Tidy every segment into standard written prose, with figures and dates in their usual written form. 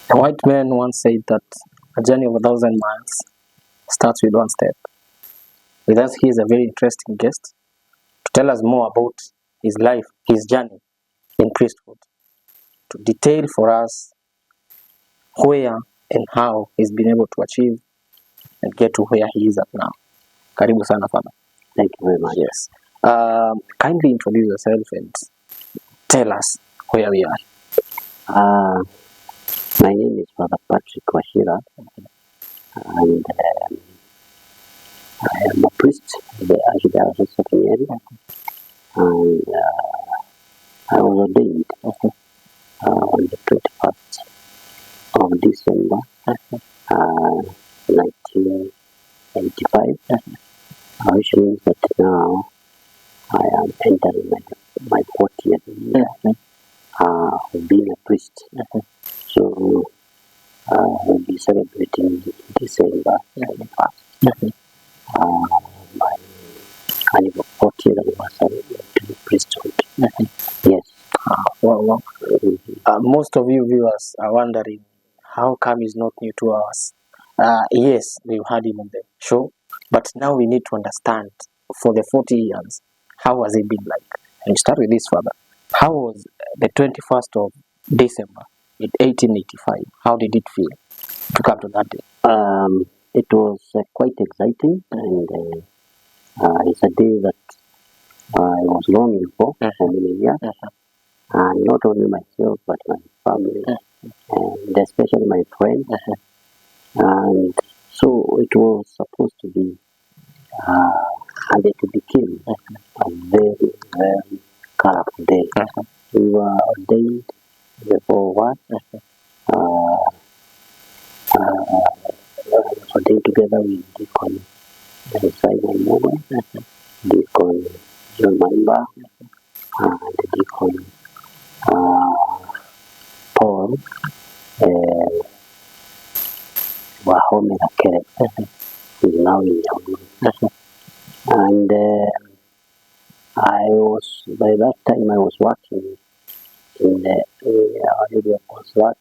A white man once said that a journey of 1,000 miles starts with one step. With us, he is a very interesting guest to tell us more about his life, his journey in priesthood, to detail for us where and how he's been able to achieve and get to where he is at now. Karibu sana, Father. Thank you very much. Yes. Kindly introduce yourself and tell us where we are. My name is Father Patrick Wachira, and I am a priest in the Archdiocese of Nyeri, and I was ordained on the 21st of December 1985, which means that now I am entering my 40th year of being a priest. So we'll be celebrating December 21st, my anniversary, 40th anniversary to the priesthood. Yes. Well. Most of you viewers are wondering how come he's not new to us. Yes, we've had him on the show, but now we need to understand for the 40 years, how has it been like? And we start with this, Father. How was the 21st of December in 1885? How did it feel to come to that day? It was quite exciting, and it's a day that I was longing for many years. And not only myself, but my family, and especially my friends. And so it was supposed to be, and it became a very, very colorful day. We were ordained before ordained together with Deacon Simon Mogo, Deacon John Maimba, and Deacon Paul Wahome Nakere, who is now in Yauguru. And by that time I was working in the area of Wachira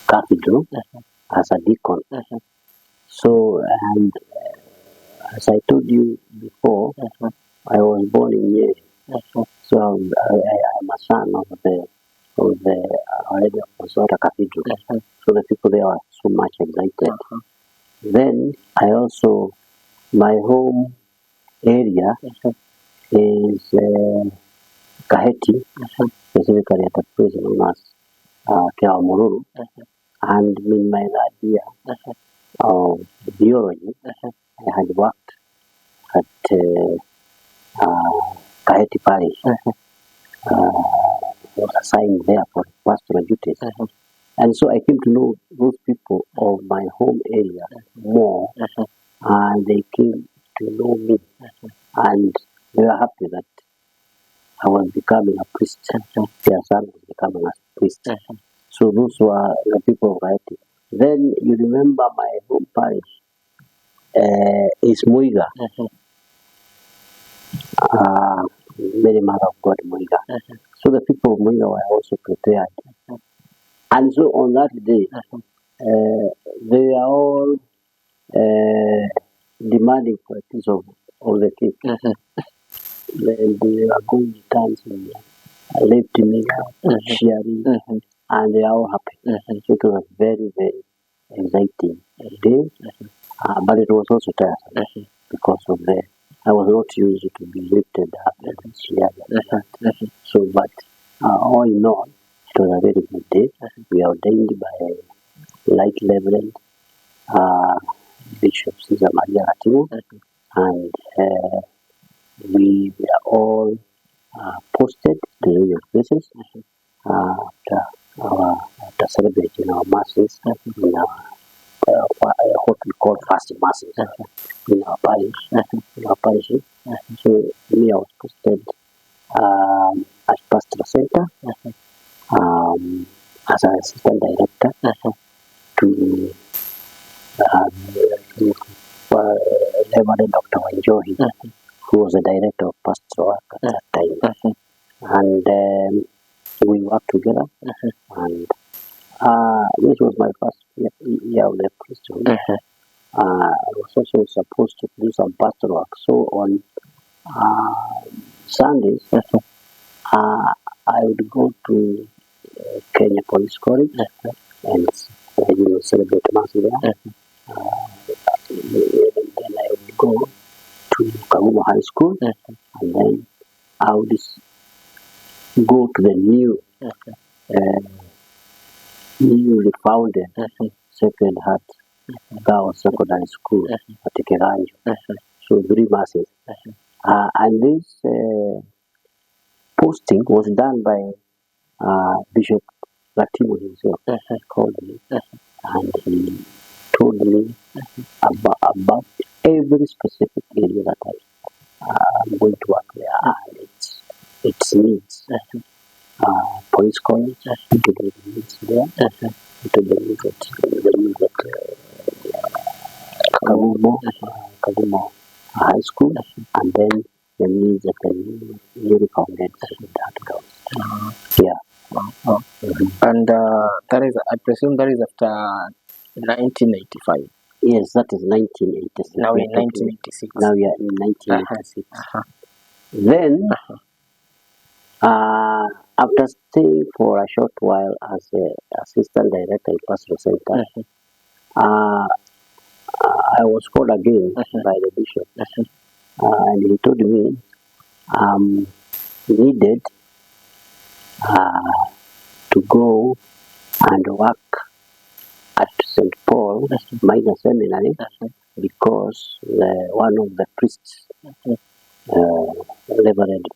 Cathedral as a deacon. So, and as I told you before, I was born in Nyeri. So I am a son of the area of Wachira Cathedral. So the people there are so much excited. Then I also, my home area is Kaheti, specifically at a place known as Keamururu. And in my last year of biology, I had worked at Kaheti Parish. Was assigned there for pastoral duties. And so I came to know those people of my home area more, and they came to know me, and they were happy that I was becoming a priest. Their son was becoming a priest. So those were the people of Haiti. Then you remember my home parish is Muiga. Mary Mother of God Muiga. So the people of Muiga were also prepared. And so on that day, they are all demanding for a piece of the cake. Then they are going dancing, lifting up, cheering, and they are all happy. So it was a very, very exciting day, but it was also tiresome because of I was not used to be lifted up and cheered. So, but all in all, it was a very good day. We are ordained by Light Reverend Bishop Caesar Maria Latimo, and we are all posted to various places after celebrating our masses in our what we call fasting masses in our parishes. So me, I was posted at Pastoral Center as an assistant director to Reverend Dr. Wanjohi, who was the director of pastoral work at that time. And we worked together, and this was my first year of the priesthood. I was also supposed to do some pastoral work. So on Sundays, I would go to Kenya Police College and celebrate Mass there. Then I would go to Kagumo High School, and then I would go to the newly founded Sacred Heart Girls Secondary School at Keranjo. So 3 masses. And this posting was done by Bishop Latimu himself. He called me and he told me about every specific area that I'm going to work there and its needs. Police college, to the needs there, to the needs at Kagumo High School, and then the needs at the newly founded that girls. And that is, I presume, that is after 1985. Yes, that is 1986. Now we're in 1986. Now we are in 1986. Then, after staying for a short while as assistant director in Pastoral Center, I was called again by the bishop, and he told me needed to go and work at St. Paul Minor Seminary because one of the priests, Reverend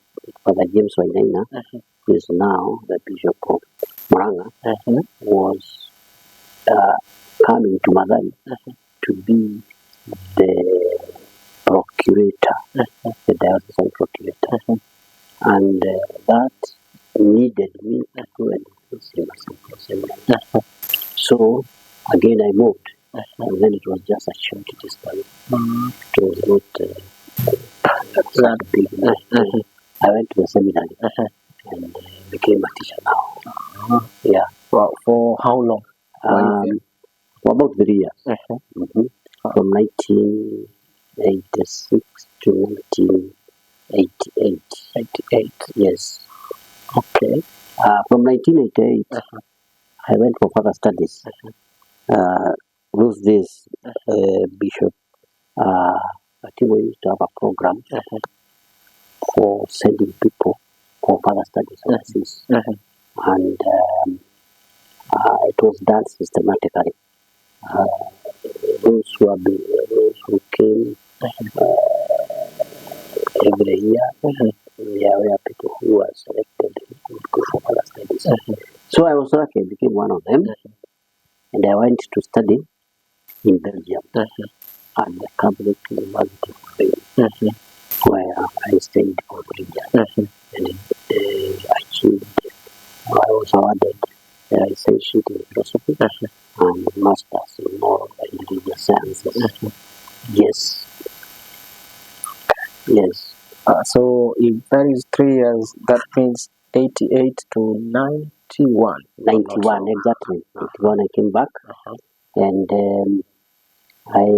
Father James Wainaina, who is now the Bishop of Murang'a, was coming to Mathari to be the procurator, the diocesan procurator. And that needed me to go and visit St. Paul Seminary. So, again I moved, and then it was just a short distance. It was not that big. I went to the seminary and became a teacher now. Yeah. Well, for how long? For about 3 years. From 1986 to 1988. 88. Yes. Okay. From 1988, I went for further studies. Those days, Bishop Atimu used to have a program for sending people for further studies overseas. And it was done systematically. Those who came every year, there were people who were selected who would go for further studies. So I was lucky, I became one of them, and I went to study in Belgium at the Catholic University of Spain, where I stayed for 3 years and achieved. I was awarded the licentiate in philosophy and masters in moral and religious sciences. Yes. Yes. So if that is 3 years, that means 88 to 91. 91, exactly. 91 I came back, and I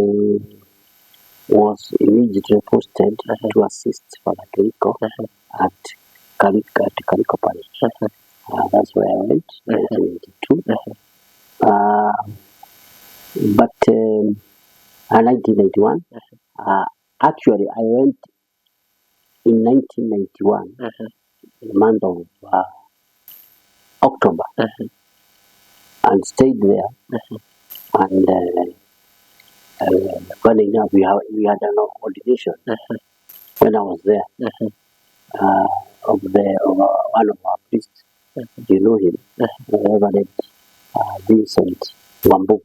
was immediately posted to assist Father Kiriko at Kiriko Parish. That's where I went in 1992. But in 1991, actually I went in 1991, in the month of October, and stayed there. And funny enough, we had an ordination when I was there of one of our priests. You know him, Reverend Vincent Wambu,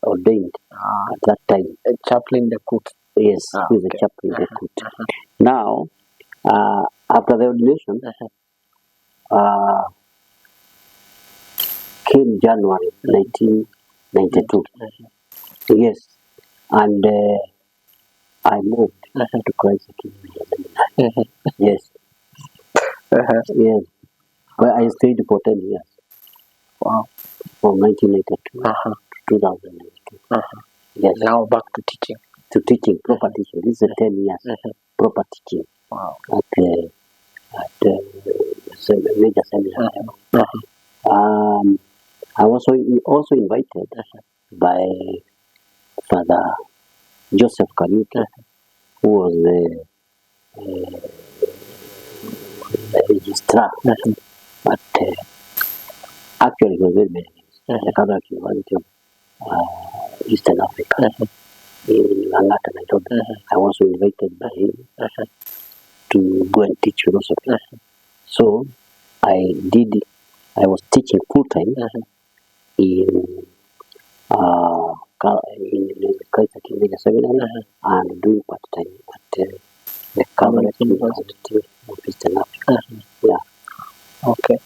ordained at that time. A chaplain the court. Yes, he is a chaplain the court. Now, after the ordination, came January 1992. Yes, and I moved to Christ the King. Yes. Yes. Well, I stayed for 10 years. Wow. From 1992 to 2002. Yes. Now back to teaching. To teaching, proper teaching. This is 10 years. Proper teaching. Wow. At major seminar level. I was also invited by Father Joseph Kariuki, who was the registrar. But actually, he was very many years. The Catholic University of Eastern Africa in Langata, Nairobi. I was invited by him to go and teach philosophy. So I was teaching full time in Christ Major Seminary and doing part time at the Catholic University of Eastern Africa. Yeah. Okay.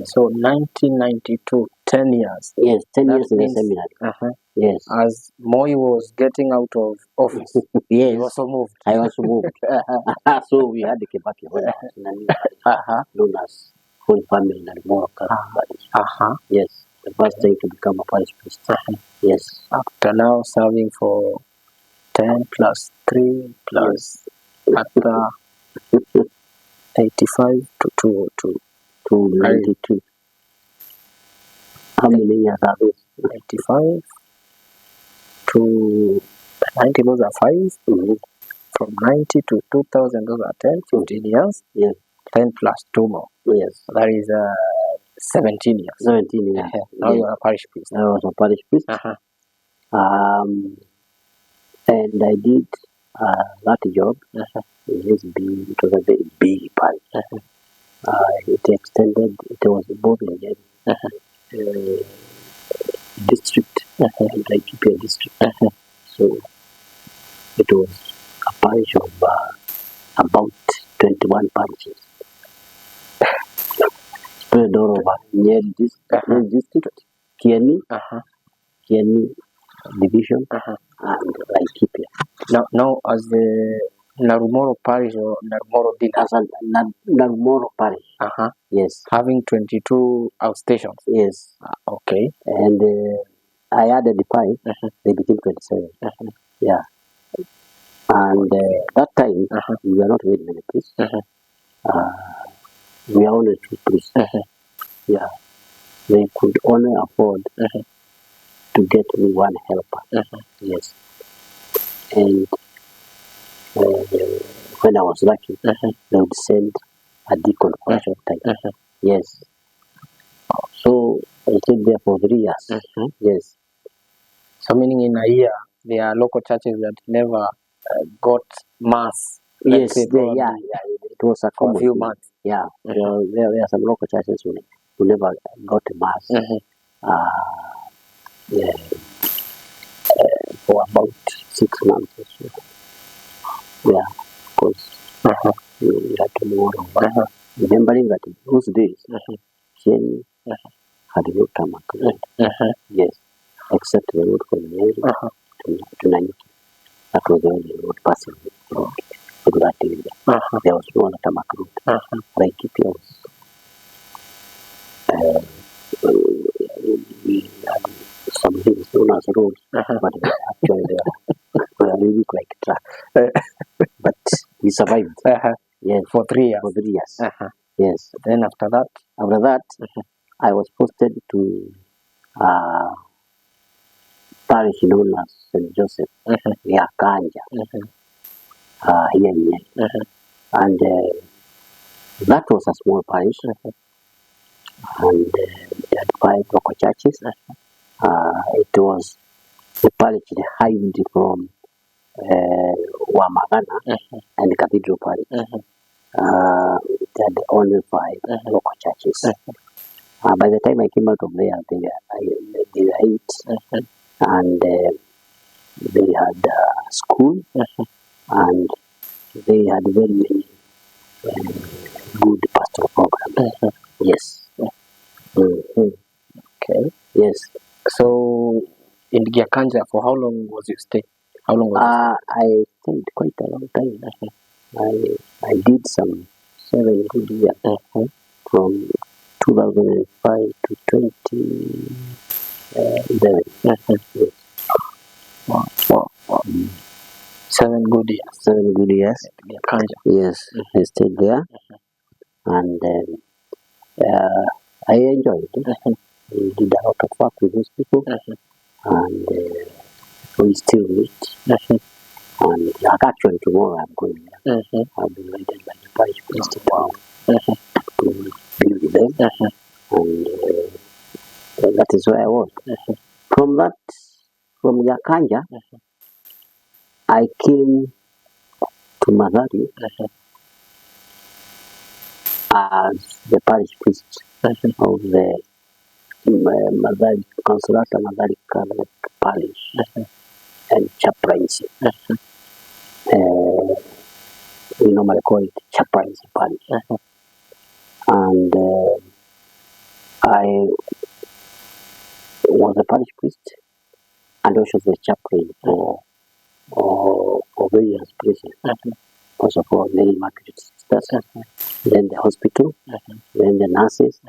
So 1992, 10 years. Yes, 10 That years in the means- seminary. Yes. As Moi was getting out of office, Yes. he also moved. I also moved. So we had the Kebaki when I was in a new parish known as Holy Family and Moral Parish. Yes. The first thing to become a parish priest. Yes. After now serving for 10 plus 3 plus after 85 to 202. To 92. How many years are those? 85 to 90, those are 5. From 90 to 2000, those are 10, 15 years. Yes. 10 plus 2 more. Yes. That is 17 years. 17 years. Now you are a parish priest. I was a parish priest. And I did that job. It was a very big parish. It extended, it was both in the district and Laikipia district. So it was a parish of about 21 parishes. Spread all over Nyeri district, Kieni division, and Laikipia. Now as the Narumoro parish or Narumoro As a Narumoro parish. Yes. having 22 outstations. Yes. Okay. And I added the 5, they became 27. Yeah. And that time, we were not very many priests. We are only 2 priests. Yeah. They could only afford to get me 1 helper. Yes. And when I was lucky, they would send a deacon for a short time. Yes. So I stayed there for 3 years. Yes. So meaning in a year, there are local churches that never got mass. Yes, say it was a for a common few thing. months. Yeah, there are some local churches who never got a mass for about 6 months or so. Yeah, because you had to move over. Remembering that in those days, Ken had no tarmac road. Yes, except the road from Nyeri to Nanyuki. That was the only road passing through that area. There was no other tarmac road. Laikipia was we had some things known as roads, but actually they were really like track. But we survived. Yes, For 3 years. for 3 years. Yes. Then after that, I was posted to parish known as St. Joseph, Yakanja, here in Nyeri. And that was a small parish, and we had 5 local churches. It was the parish hived from Wamagana and Cathedral Parish. It had only 5 local churches. By the time I came out of there, they were 8, and they had a school, and they had very many good pastoral programs. Yes. okay. Yes. So in Gyakanja, for how long was you stay? How long was I stayed quite a long time. I did some 7 good years from 2005 to 2011. Yes. Wow. 7 good years. 7 good years. Kanja. Yes, I stayed there, and I enjoyed it. We did a lot of work with those people, and we still meet. And actually tomorrow I'm going there. I'll be invited by the parish priest to be with them, and that is where I was. From Yakanja, I came to Madari as the parish priest of the Madari Consolata Madari Catholic Parish and chaplaincy. We normally call it chaplaincy parish. And I was a parish priest and also the chaplain for various places. Also for Mary Margaret Sisters, then the hospital, then the nurses,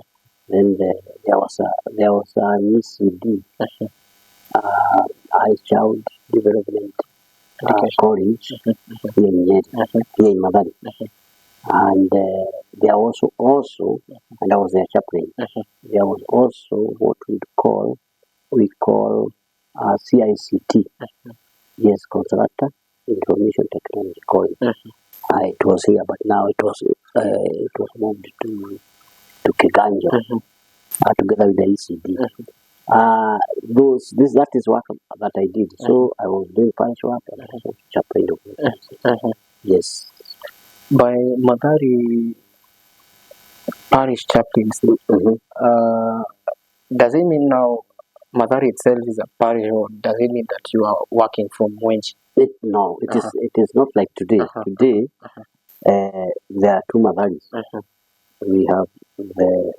then there was a ECD, Eye Child Development College here in Madari. And there was also, and I was their chaplain, there was also what we call CICT, yes, Consolata Information Technology College. It was here, but now it was moved to Kiganjo, together with the ECD. That is work that I did. So I was doing parish work and also chaplain of yes. By Madari parish chaplains, does it mean now Madari itself is a parish, or does it mean that you are working from Wenchi? No, it is not like today. Today, there are 2 Madaris. We have the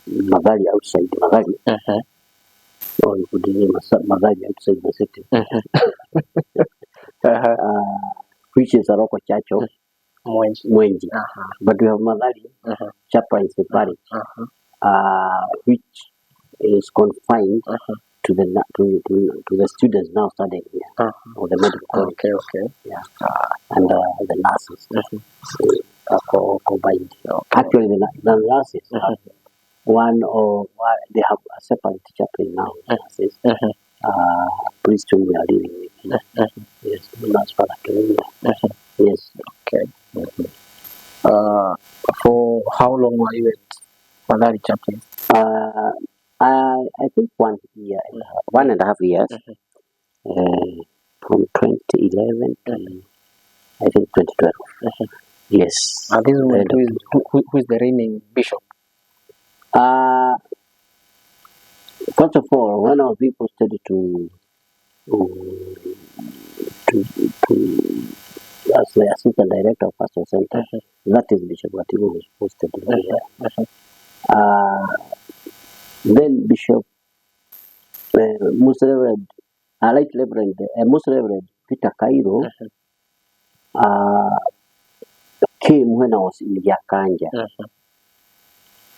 Madari outside Madari, or you could name Madari outside the city, which is a local church of Mwenji. But we have Madari, chaplaincy parish, which is confined to the students now studying here, or the medical college. Okay. Yeah. And the nurses are combined. Actually, the nurses have they have a separate chaplain now. Nurses, priest whom we are living with. Yes, the nurse Father Kelinda. Yes. Okay. For how long were you at Madari chaplain? I think 1 year, 1.5 years, from 2011 to I think 2012. Yes. At this moment, who is the reigning bishop? First of all, when I was being posted to as the assistant director of Pastor Center, that is Bishop Wachira who was posted here. Then Bishop Most Reverend Peter Cairo came when I was in Yakanja,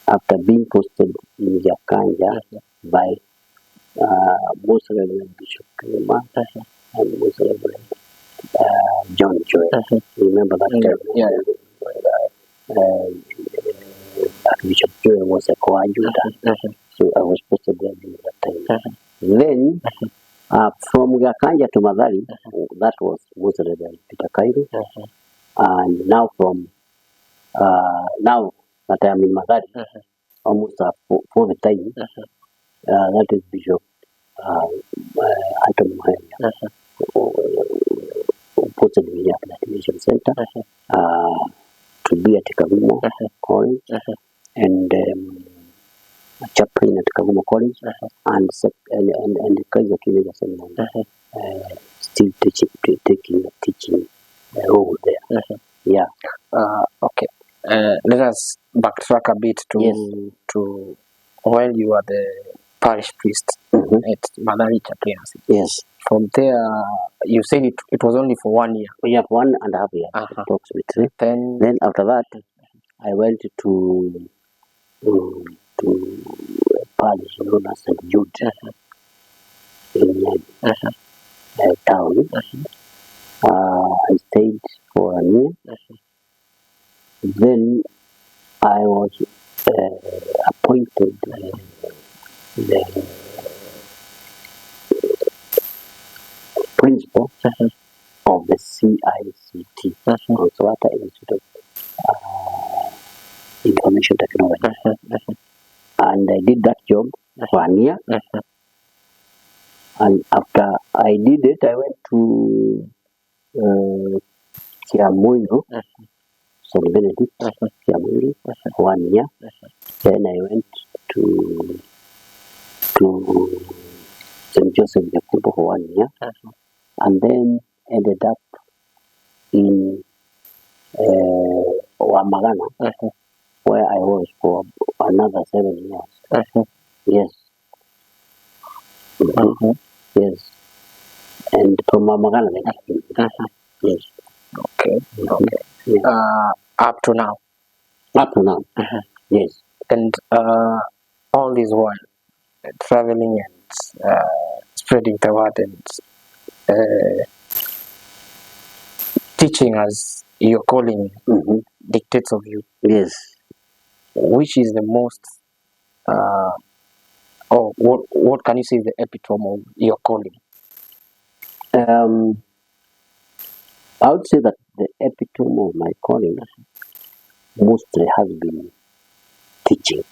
after being posted in Yakanja by Most Reverend Bishop Krema and Most Reverend John Joel. Remember that term? Bishop Joel was a coadjutor, so I was posted there during that time. Then, from Yakanja to Madari, that was Most Reverend Peter Cairo. And now now that I am in Madari, almost for the time, that is Bishop Anton Muhenya, who posted me at the Mission Center to be at Kavumo College, and a chaplain at Kavumo College, and the Kaiser Kilega Seminary, still taking a teaching role there. Yeah. Okay. Let us backtrack a bit to when you were the parish priest at Madari chaplaincy. Yes. From there, you said it was only for 1 year. Yeah, 1.5 years, approximately. Then after that, I went to parish known as St. Jude in town. I stayed for a year. Then I was appointed the principal of the CICT, Wachira Institute of Information Technology. And I did that job for a year. And after I did it, I went to Kiamuyo, St. Benedict, Kiamuyo, 1 year. Then I went to St. Joseph Jacobo for 1 year. And then ended up in Wamagana, where I was for another 7 years. Yes. Yes. And from Wamagana, yes. Okay. Okay. Yes. Up to now. Up to now. Yes. And all this while traveling and spreading the word and teaching as your calling dictates of you. Yes. Which is the most, or what can you say is the epitome of your calling? I would say that the epitome of my calling mostly has been teaching.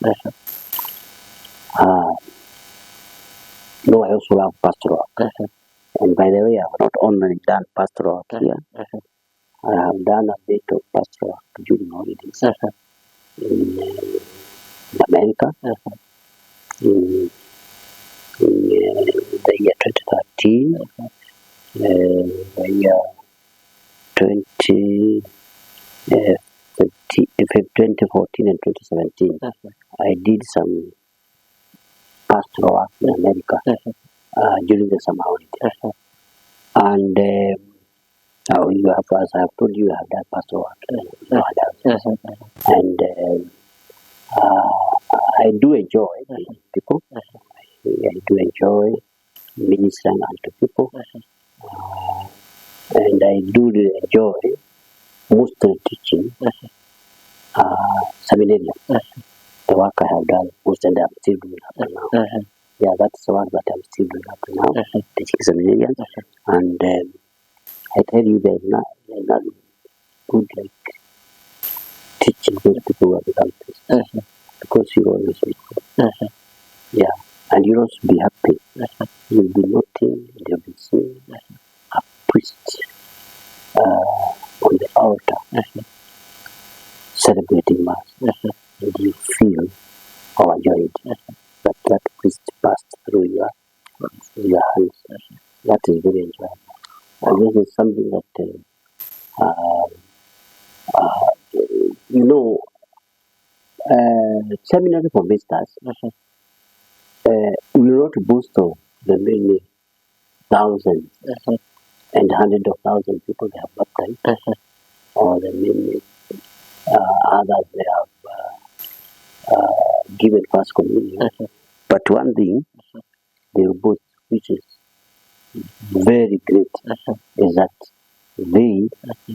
No, I also love pastoral. And by the way, I have not only done pastoral here, I have done a bit of pastoral during holidays in America, in the year 2013, the year 2014 and 2017. I did some pastoral work in America during the summer holidays. And you have, as I have told you, I have done pastoral work. And I do enjoy people. I do enjoy ministering unto people. And I do enjoy mostly teaching seminarians. The work I have done, most of them I'm still doing up to now. Yeah, that's the work that I'm still doing up to now, teaching seminarians. And I tell you, there's not good like teaching those people who have become Christians. Because you always meet them. Yeah, and you'll also be happy. You'll be noting, you'll be seeing a priest on the altar celebrating Mass. And you feel overjoyed that priest passed through your hands. That is very enjoyable. And this is something that, seminary for visitors will not boast of the many thousands and hundreds of thousands of people they have baptized, or the many others they have given first communion. But one thing they will boast, which is very great, is that they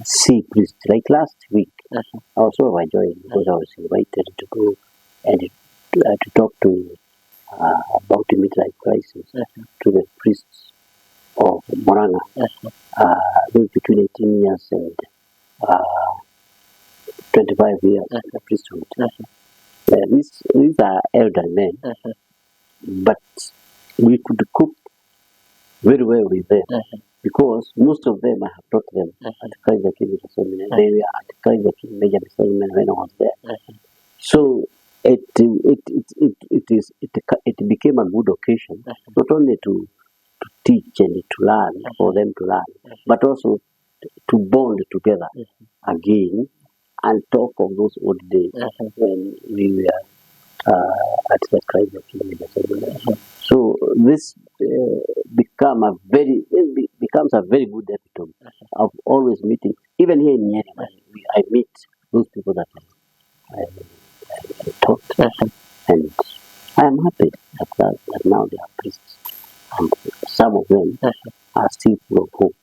see priests. Like last week, I was so overjoyed because I was invited to go and to talk to about the midlife crisis to the priests of Moranga, those between 18 years and 25 years of priesthood. These are elder men, but we could cope very well with them because most of them I have taught them at Christ the King Seminary. They were at Christ the King Major Seminary when I was there. So it became a good occasion not only to teach and to learn, for them to learn, but also to bond together again and talk of those old days when we were at the Christ the King Major Seminary. So this becomes a very good epitome of always meeting. Even here in Nyeri, I meet those people that I taught, and I am happy. but now they are priests. And some of them are still full of hope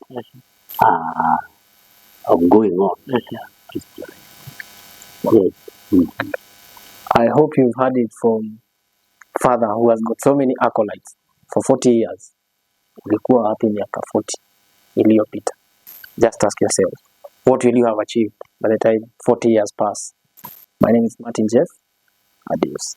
of going on with their priestly life. Yes. Mhm. I hope you've heard it from father who has got so many acolytes for 40 years. Ulikuwa wapi miaka 40 iliyopita? Just ask yourself, what will you have achieved by the time 40 years pass? My name is Martin Jeff. Adios.